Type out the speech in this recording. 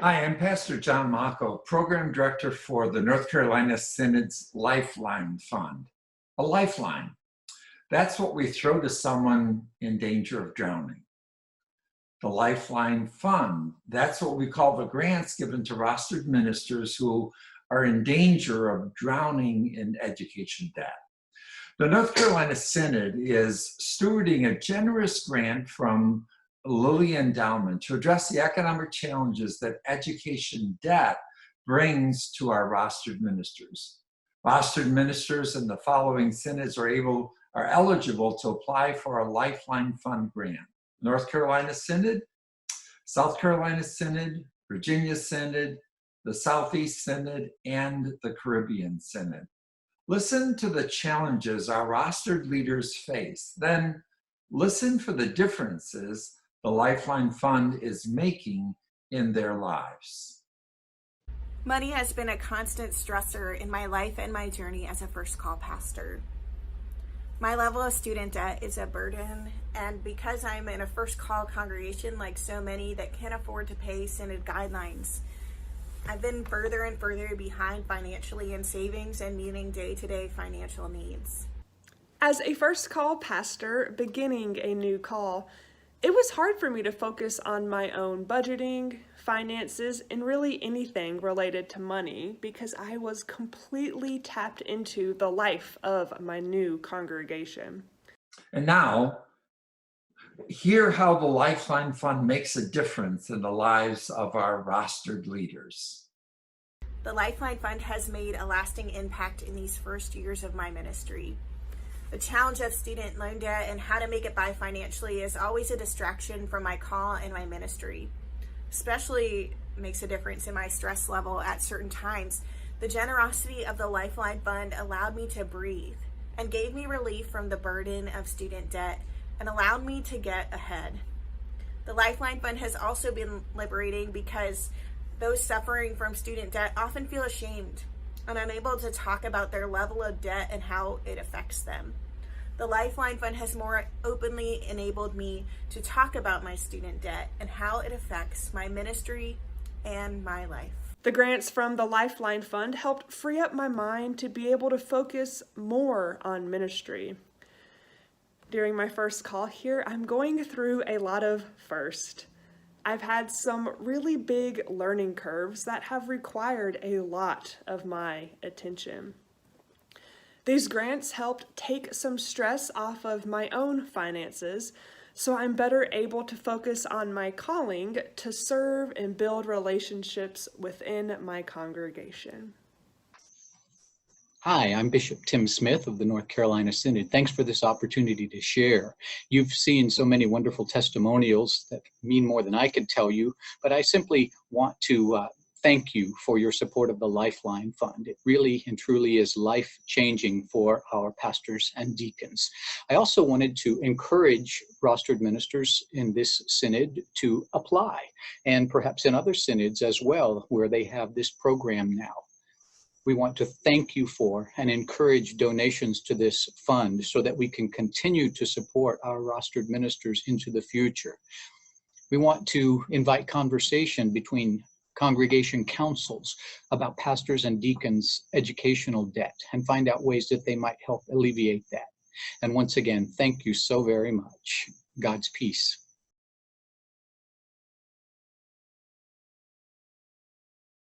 Hi, I'm Pastor John Mocko, Program Director for the North Carolina Synod's Lifeline Fund. A lifeline, that's what we throw to someone in danger of drowning. The Lifeline Fund, that's what we call the grants given to rostered ministers who are in danger of drowning in education debt. The North Carolina Synod is stewarding a generous grant from Lilly Endowment to address the economic challenges that education debt brings to our rostered ministers. Rostered ministers in the following synods are eligible to apply for a Lifeline Fund grant: North Carolina Synod, South Carolina Synod, Virginia Synod, the Southeast Synod, and the Caribbean Synod. Listen to the challenges our rostered leaders face, then listen for the differences the Lifeline Fund is making in their lives. Money has been a constant stressor in my life and my journey as a first call pastor. My level of student debt is a burden, and because I'm in a first call congregation like so many that can't afford to pay Synod guidelines, I've been further and further behind financially in savings and meeting day-to-day financial needs. As a first call pastor beginning a new call, it was hard for me to focus on my own budgeting, finances, and really anything related to money because I was completely tapped into the life of my new congregation. And now, hear how the Lifeline Fund makes a difference in the lives of our rostered leaders. The Lifeline Fund has made a lasting impact in these first years of my ministry. The challenge of student loan debt and how to make it by financially is always a distraction from my call and my ministry. Especially makes a difference in my stress level at certain times. The generosity of the Lifeline Fund allowed me to breathe and gave me relief from the burden of student debt and allowed me to get ahead. The Lifeline Fund has also been liberating because those suffering from student debt often feel ashamed and unable to talk about their level of debt and how it affects them. The Lifeline Fund has more openly enabled me to talk about my student debt and how it affects my ministry and my life. The grants from the Lifeline Fund helped free up my mind to be able to focus more on ministry. During my first call here, I'm going through a lot of first. I've had some really big learning curves that have required a lot of my attention. These grants helped take some stress off of my own finances, so I'm better able to focus on my calling to serve and build relationships within my congregation. Hi, I'm Bishop Tim Smith of the North Carolina Synod. Thanks for this opportunity to share. You've seen so many wonderful testimonials that mean more than I could tell you, but I simply want to thank you for your support of the Lifeline Fund. It really and truly is life-changing for our pastors and deacons. I also wanted to encourage rostered ministers in this synod to apply, and perhaps in other synods as well, where they have this program now. We want to thank you for and encourage donations to this fund so that we can continue to support our rostered ministers into the future. We want to invite conversation between congregation councils about pastors and deacons' educational debt and find out ways that they might help alleviate that. And once again, thank you so very much. God's peace.